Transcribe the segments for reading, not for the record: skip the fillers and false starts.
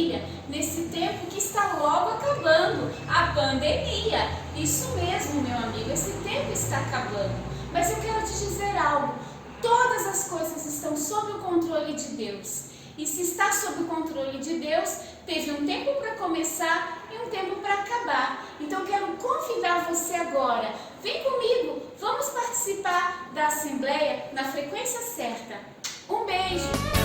família, nesse tempo que está logo acabando, a pandemia. Isso mesmo, meu amigo, esse tempo está acabando. Mas eu quero te dizer algo, todas as coisas estão sob o controle de Deus. E se está sob o controle de Deus, teve um tempo para começar e um tempo para acabar. Então eu quero convidar você agora, vem comigo, vamos participar da Assembleia na frequência certa. Um beijo!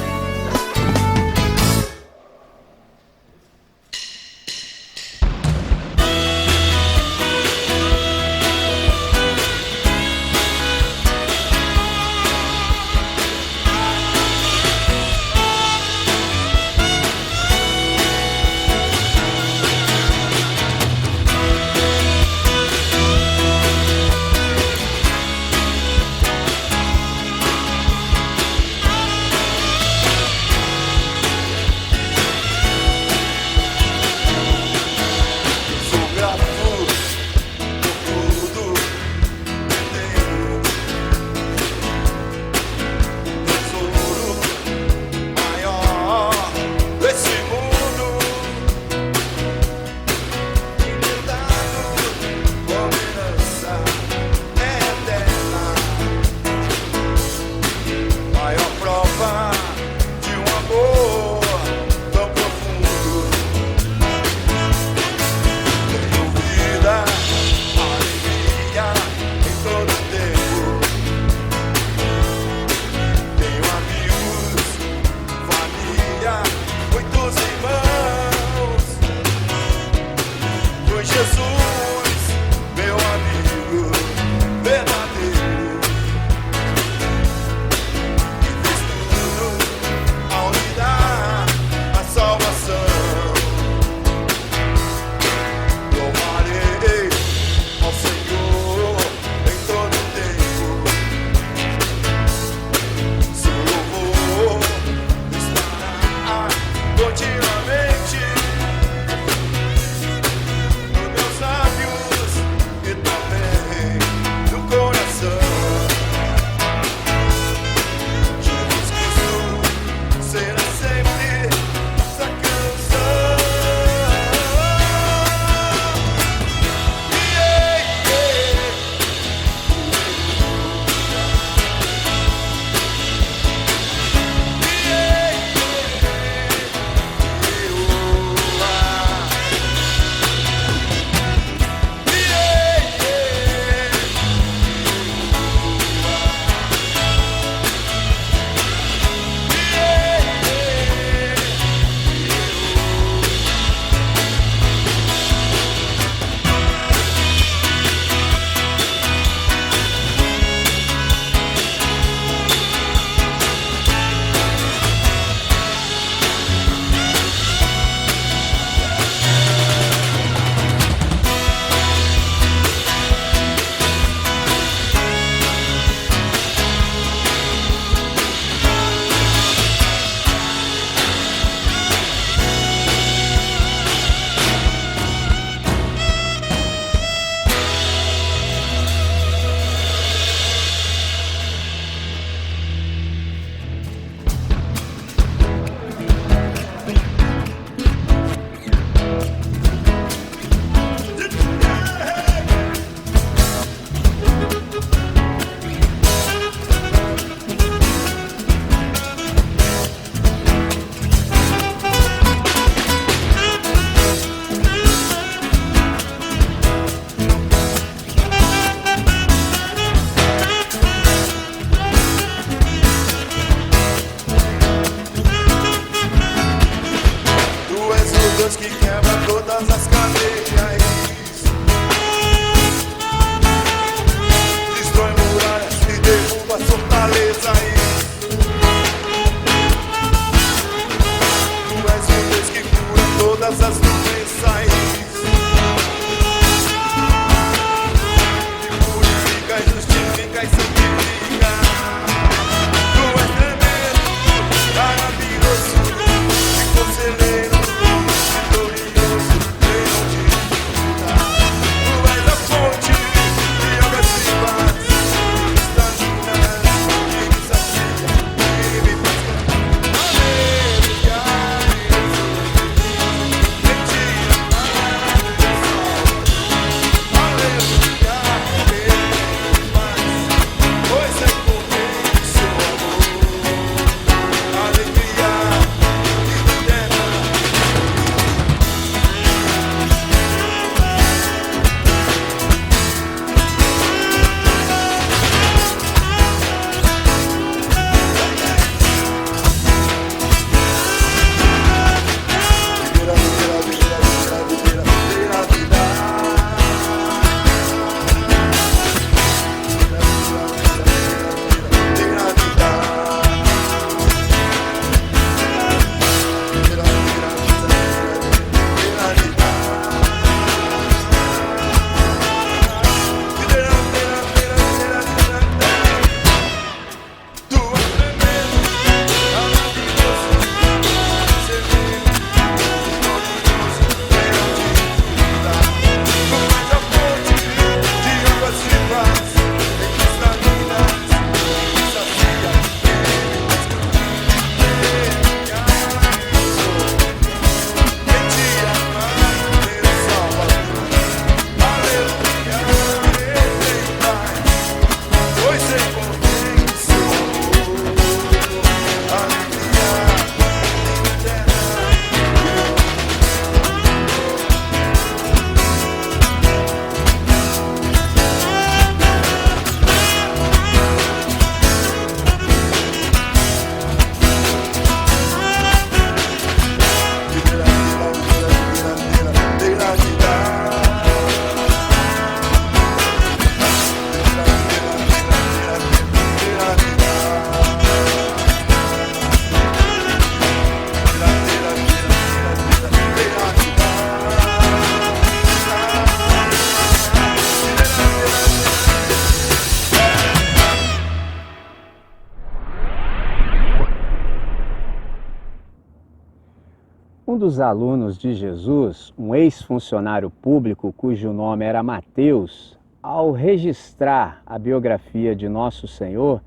Um dos alunos de Jesus, um ex-funcionário público cujo nome era Mateus, ao registrar a biografia de Nosso Senhor,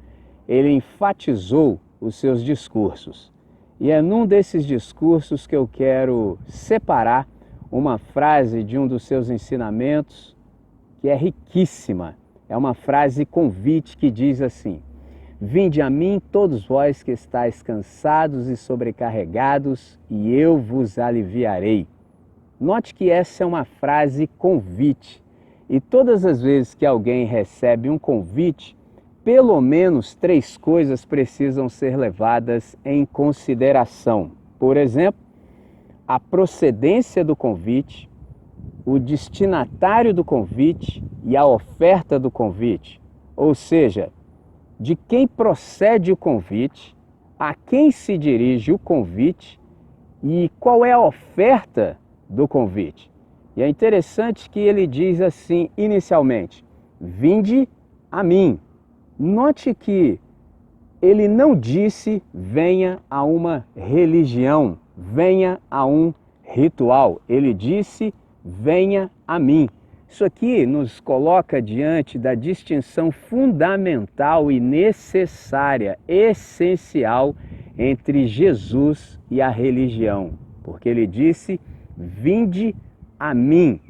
ele enfatizou os seus discursos. E é num desses discursos que eu quero separar uma frase de um dos seus ensinamentos que é riquíssima. É uma frase convite que diz assim: vinde a mim todos vós que estáis cansados e sobrecarregados, e eu vos aliviarei. Note que essa é uma frase convite. E todas as vezes que alguém recebe um convite, pelo menos 3 coisas precisam ser levadas em consideração. Por exemplo, a procedência do convite, o destinatário do convite e a oferta do convite. Ou seja, de quem procede o convite, a quem se dirige o convite e qual é a oferta do convite. E é interessante que ele diz assim inicialmente: vinde a mim. Note que ele não disse venha a uma religião, venha a um ritual. Ele disse venha a mim. Isso aqui nos coloca diante da distinção fundamental e necessária, essencial, entre Jesus e a religião. Porque ele disse, vinde a mim.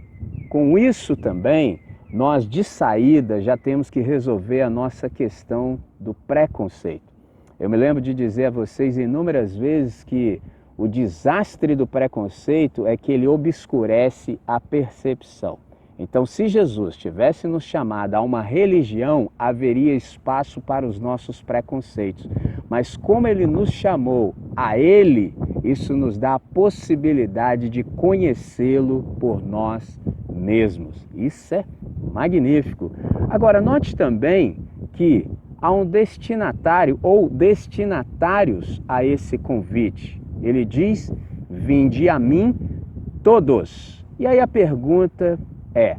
Com isso também, nós de saída já temos que resolver a nossa questão do preconceito. Eu me lembro de dizer a vocês inúmeras vezes que o desastre do preconceito é que ele obscurece a percepção. Então, se Jesus tivesse nos chamado a uma religião, haveria espaço para os nossos preconceitos. Mas como ele nos chamou a ele, isso nos dá a possibilidade de conhecê-lo por nós mesmos. Isso é magnífico. Agora, note também que há um destinatário ou destinatários a esse convite. Ele diz, vinde a mim todos. E aí a pergunta é,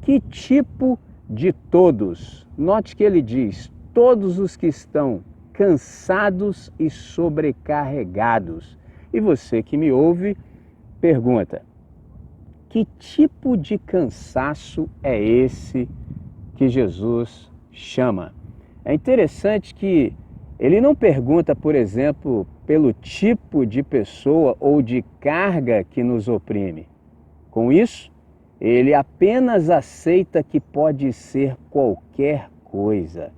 que tipo de todos? Note que ele diz, todos os que estão cansados e sobrecarregados. E você que me ouve, pergunta, que tipo de cansaço é esse que Jesus chama? É interessante que ele não pergunta, por exemplo, pelo tipo de pessoa ou de carga que nos oprime. Com isso, ele apenas aceita que pode ser qualquer coisa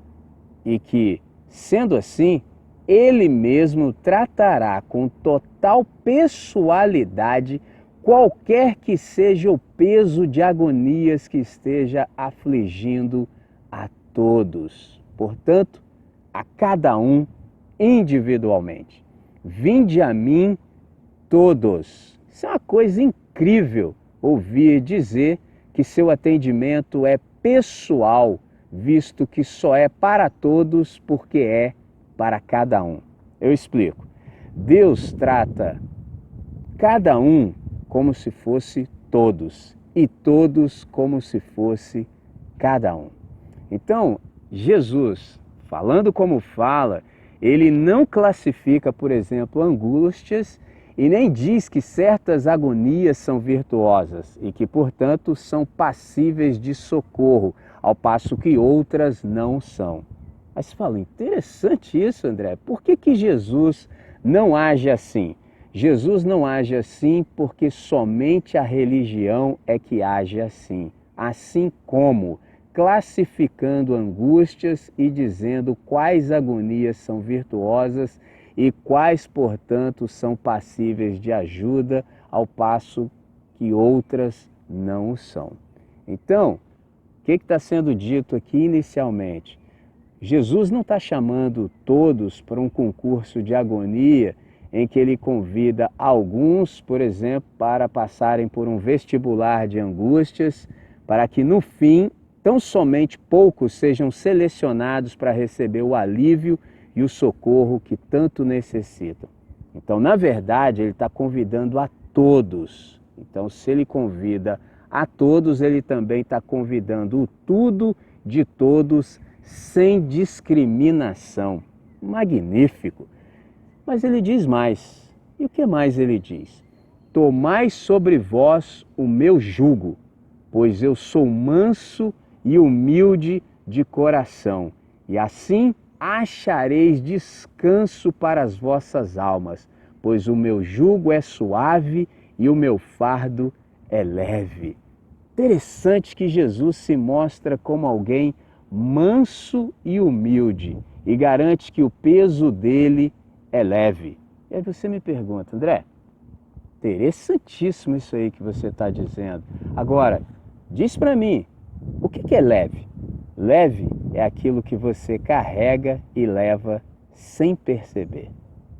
e que, sendo assim, ele mesmo tratará com total pessoalidade qualquer que seja o peso de agonias que esteja afligindo a todos. Portanto, a cada um individualmente. Vinde a mim todos. Isso é uma coisa incrível. Ouvir dizer que seu atendimento é pessoal, visto que só é para todos porque é para cada um. Eu explico. Deus trata cada um como se fosse todos e todos como se fosse cada um. Então, Jesus, falando como fala, ele não classifica, por exemplo, angústias e nem diz que certas agonias são virtuosas e que, portanto, são passíveis de socorro, ao passo que outras não são. Mas você fala, interessante isso, André. Por que Jesus não age assim? Jesus não age assim porque somente a religião é que age assim. Assim como classificando angústias e dizendo quais agonias são virtuosas e quais, portanto, são passíveis de ajuda, ao passo que outras não o são. Então, o que está sendo dito aqui inicialmente? Jesus não está chamando todos para um concurso de agonia em que ele convida alguns, por exemplo, para passarem por um vestibular de angústias, para que no fim, tão somente poucos sejam selecionados para receber o alívio e o socorro que tanto necessitam. Então, na verdade, ele está convidando a todos. Então, se ele convida a todos, ele também está convidando o tudo de todos, sem discriminação. Magnífico! Mas ele diz mais. E o que mais ele diz? tomai sobre vós o meu jugo, pois eu sou manso e humilde de coração, e assim achareis descanso para as vossas almas, pois o meu jugo é suave e o meu fardo é leve. Interessante que Jesus se mostra como alguém manso e humilde e garante que o peso dele é leve. E aí você me pergunta, André, interessantíssimo isso aí que você está dizendo. Agora, diz para mim, o que é leve? Leve é aquilo que você carrega e leva sem perceber.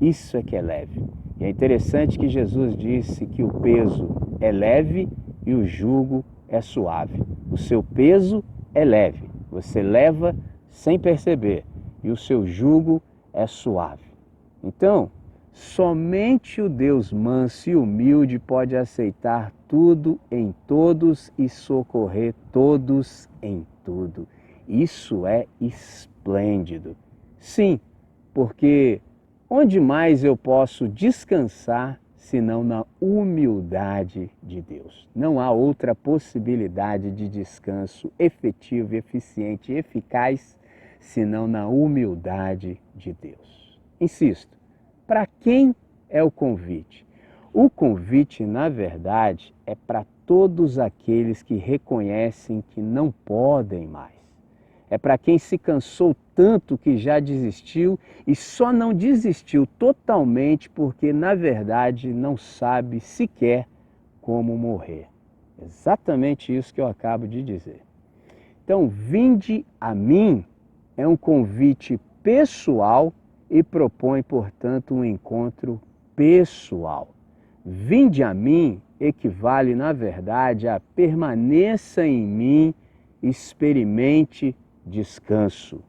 Isso é que é leve. E é interessante que Jesus disse que o peso é leve e o jugo é suave. O seu peso é leve, você leva sem perceber, e o seu jugo é suave. Então, somente o Deus manso e humilde pode aceitar tudo em todos e socorrer todos em tudo. Isso é esplêndido. Sim, porque onde mais eu posso descansar senão na humildade de Deus? Não há outra possibilidade de descanso efetivo, eficiente e eficaz senão na humildade de Deus. Insisto, para quem é o convite? O convite, na verdade, é para todos aqueles que reconhecem que não podem mais. É para quem se cansou tanto que já desistiu e só não desistiu totalmente porque, na verdade, não sabe sequer como morrer. Exatamente isso que eu acabo de dizer. Então, vinde a mim é um convite pessoal e propõe, portanto, um encontro pessoal. Vinde a mim equivale, na verdade, a permaneça em mim, experimente descanso.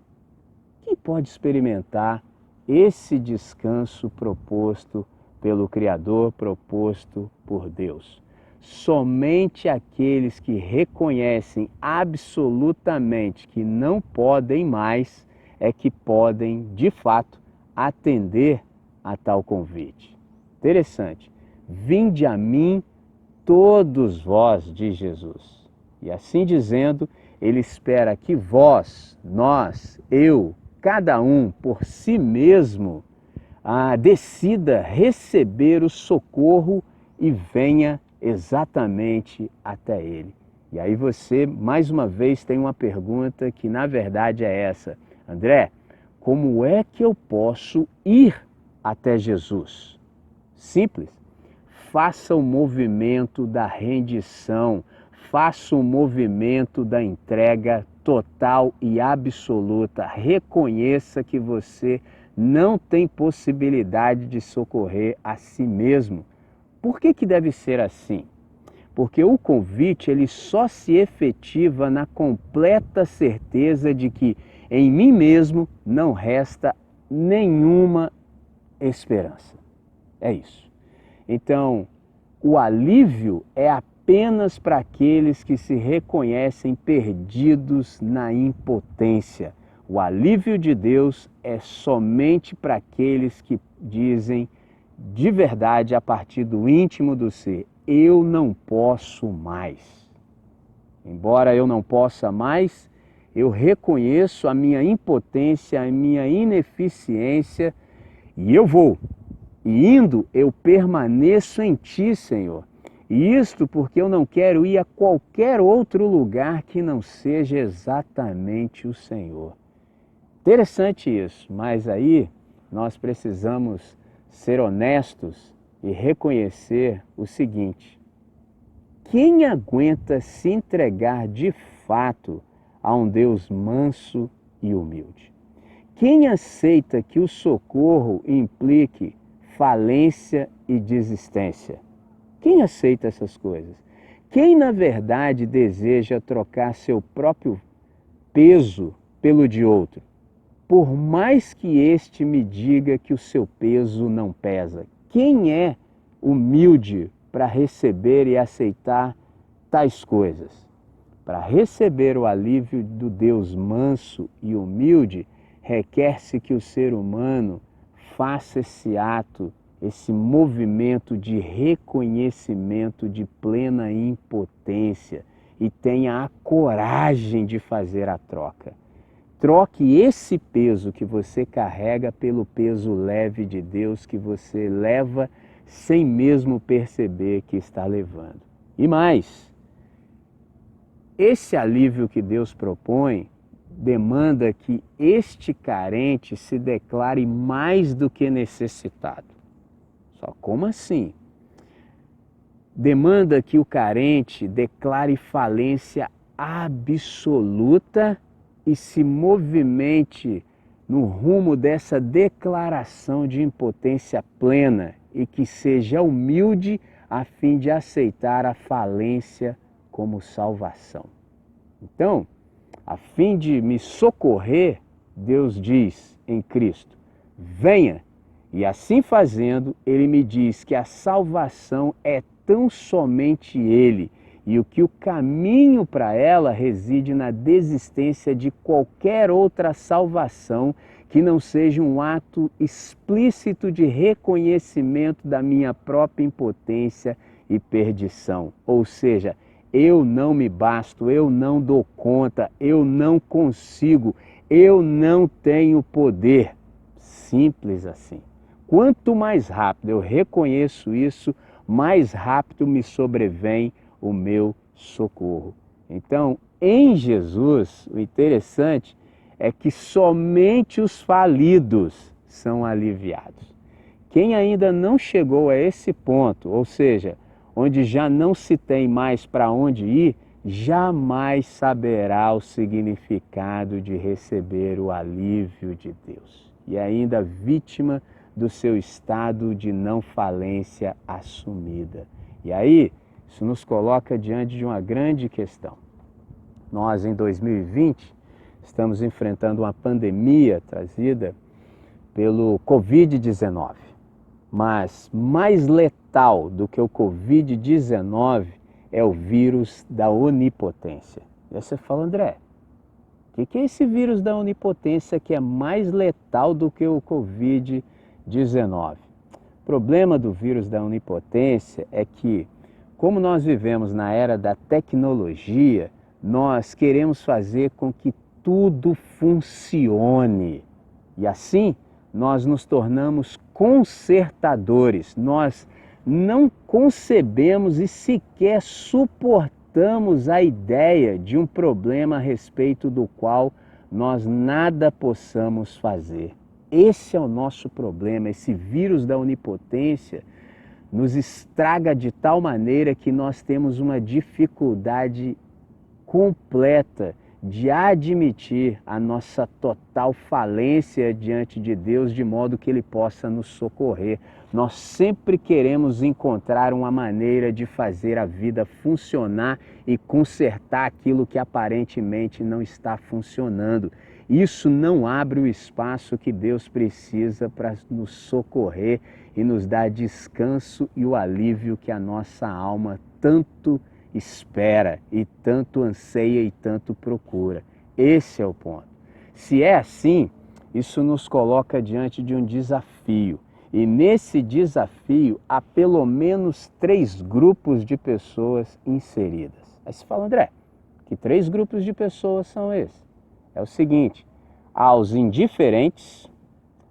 Quem pode experimentar esse descanso proposto pelo Criador, proposto por Deus? Somente aqueles que reconhecem absolutamente que não podem mais é que podem, de fato, atender a tal convite. Interessante. Vinde a mim todos vós, diz Jesus. E assim dizendo, ele espera que vós, nós, eu, cada um por si mesmo, decida receber o socorro e venha exatamente até ele. E aí você, mais uma vez, tem uma pergunta que na verdade é essa. André, como é que eu posso ir até Jesus? Simples. Faça o movimento da rendição, faça o movimento da entrega total e absoluta. Reconheça que você não tem possibilidade de socorrer a si mesmo. Por que deve ser assim? Porque o convite ele só se efetiva na completa certeza de que em mim mesmo não resta nenhuma esperança. É isso. Então, o alívio é apenas para aqueles que se reconhecem perdidos na impotência. O alívio de Deus é somente para aqueles que dizem de verdade, a partir do íntimo do ser, eu não posso mais. Embora eu não possa mais, eu reconheço a minha impotência, a minha ineficiência e eu vou. E indo, eu permaneço em ti, Senhor. E isto porque eu não quero ir a qualquer outro lugar que não seja exatamente o Senhor. Interessante isso, mas aí nós precisamos ser honestos e reconhecer o seguinte: quem aguenta se entregar de fato a um Deus manso e humilde? Quem aceita que o socorro implique falência e desistência? Quem aceita essas coisas? Quem, na verdade, deseja trocar seu próprio peso pelo de outro? Por mais que este me diga que o seu peso não pesa. Quem é humilde para receber e aceitar tais coisas? Para receber o alívio do Deus manso e humilde, requer-se que o ser humano faça esse ato esse movimento de reconhecimento de plena impotência e tenha a coragem de fazer a troca. Troque esse peso que você carrega pelo peso leve de Deus que você leva sem mesmo perceber que está levando. E mais, esse alívio que Deus propõe demanda que este carente se declare mais do que necessitado. Só como assim? Demanda que o carente declare falência absoluta e se movimente no rumo dessa declaração de impotência plena e que seja humilde a fim de aceitar a falência como salvação. Então, a fim de me socorrer, Deus diz em Cristo, venha. E assim fazendo, Ele me diz que a salvação é tão somente Ele e que o caminho para ela reside na desistência de qualquer outra salvação que não seja um ato explícito de reconhecimento da minha própria impotência e perdição. Ou seja, eu não me basto, eu não dou conta, eu não consigo, eu não tenho poder. Simples assim. Quanto mais rápido eu reconheço isso, mais rápido me sobrevém o meu socorro. Então, em Jesus, o interessante é que somente os falidos são aliviados. Quem ainda não chegou a esse ponto, ou seja, onde já não se tem mais para onde ir, jamais saberá o significado de receber o alívio de Deus. E ainda vítima do seu estado de não falência assumida. E aí, isso nos coloca diante de uma grande questão. Nós, em 2020, estamos enfrentando uma pandemia trazida pelo Covid-19. Mas mais letal do que o Covid-19 é o vírus da onipotência. E aí você fala, André, o que é esse vírus da onipotência que é mais letal do que o Covid-19? O problema do vírus da onipotência é que, como nós vivemos na era da tecnologia, nós queremos fazer com que tudo funcione. E assim, nós nos tornamos consertadores. Nós não concebemos e sequer suportamos a ideia de um problema a respeito do qual nós nada possamos fazer. Esse é o nosso problema. Esse vírus da onipotência nos estraga de tal maneira que nós temos uma dificuldade completa de admitir a nossa total falência diante de Deus, de modo que Ele possa nos socorrer. Nós sempre queremos encontrar uma maneira de fazer a vida funcionar e consertar aquilo que aparentemente não está funcionando. Isso não abre o espaço que Deus precisa para nos socorrer e nos dar descanso e o alívio que a nossa alma tanto espera e tanto anseia e tanto procura. Esse é o ponto. Se é assim, isso nos coloca diante de um desafio. E nesse desafio há pelo menos 3 grupos de pessoas inseridas. Aí você fala, André, que 3 grupos de pessoas são esses? É o seguinte, há os indiferentes,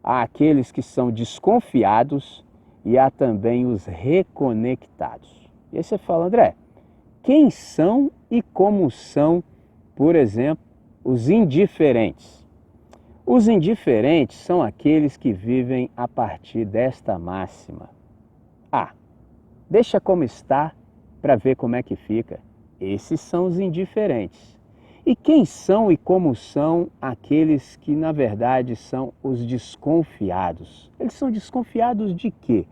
há aqueles que são desconfiados e há também os reconectados. E aí você fala, André, quem são e como são, por exemplo, os indiferentes? Os indiferentes são aqueles que vivem a partir desta máxima. Deixa como está para ver como é que fica. Esses são os indiferentes. E quem são e como são aqueles que, na verdade, são os desconfiados? Eles são desconfiados de quê?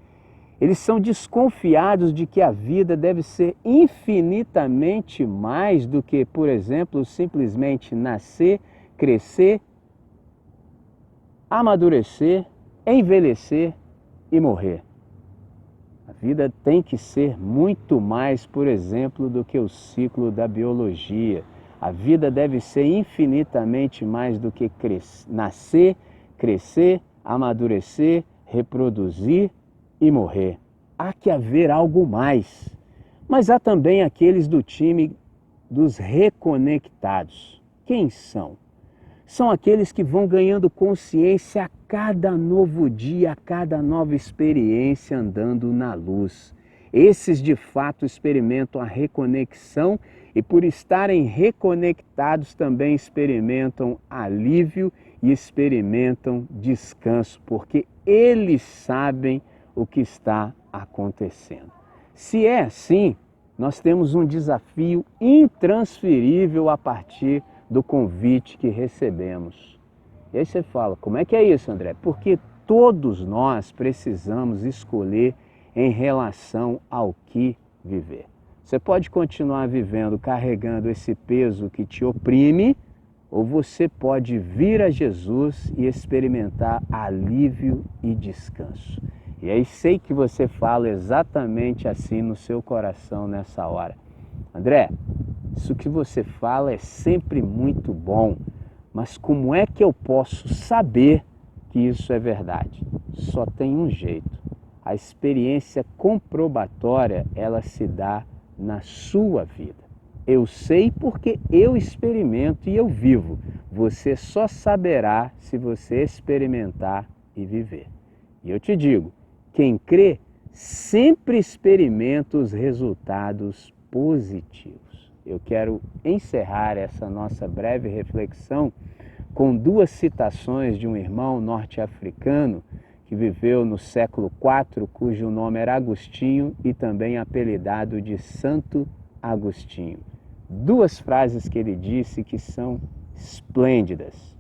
Eles são desconfiados de que a vida deve ser infinitamente mais do que, por exemplo, simplesmente nascer, crescer, amadurecer, envelhecer e morrer. A vida tem que ser muito mais, por exemplo, do que o ciclo da biologia. A vida deve ser infinitamente mais do que nascer, crescer, amadurecer, reproduzir e morrer. Há que haver algo mais. Mas há também aqueles do time dos reconectados. Quem são? São aqueles que vão ganhando consciência a cada novo dia, a cada nova experiência andando na luz. Esses de fato experimentam a reconexão e por estarem reconectados também experimentam alívio e experimentam descanso, porque eles sabem o que está acontecendo. Se é assim, nós temos um desafio intransferível a partir do convite que recebemos. E aí você fala, como é que é isso, André? Porque todos nós precisamos escolher em relação ao que viver. Você pode continuar vivendo carregando esse peso que te oprime, ou você pode vir a Jesus e experimentar alívio e descanso. E aí sei que você fala exatamente assim no seu coração nessa hora. André, isso que você fala é sempre muito bom, mas como é que eu posso saber que isso é verdade? Só tem um jeito. A experiência comprobatória, ela se dá na sua vida. Eu sei porque eu experimento e eu vivo. Você só saberá se você experimentar e viver. E eu te digo, quem crê sempre experimenta os resultados positivos. Eu quero encerrar essa nossa breve reflexão com duas citações de um irmão norte-africano que viveu no século IV, cujo nome era Agostinho e também apelidado de Santo Agostinho. Duas frases que ele disse que são esplêndidas.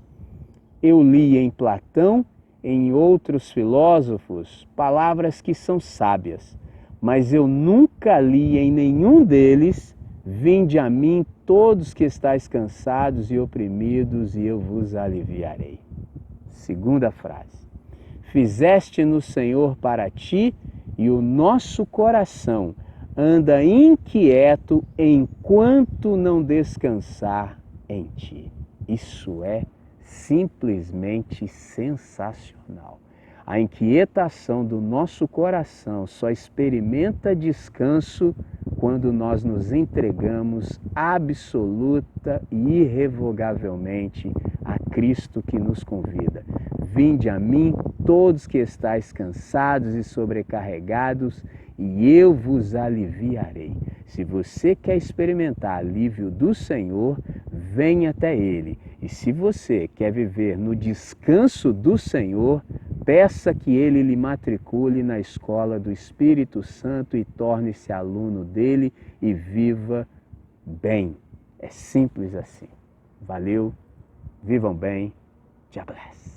Eu li em Platão, em outros filósofos, palavras que são sábias, mas eu nunca li em nenhum deles: vinde a mim todos que estáis cansados e oprimidos, e eu vos aliviarei. Segunda frase. Fizeste no Senhor para ti, e o nosso coração anda inquieto enquanto não descansar em ti. Isso é simplesmente sensacional. A inquietação do nosso coração só experimenta descanso quando nós nos entregamos absoluta e irrevogavelmente a Cristo que nos convida. Vinde a mim todos que estáis cansados e sobrecarregados, e eu vos aliviarei. Se você quer experimentar alívio do Senhor, venha até Ele. E se você quer viver no descanso do Senhor, peça que Ele lhe matricule na escola do Espírito Santo e torne-se aluno dele e viva bem. É simples assim. Valeu, vivam bem, God bless.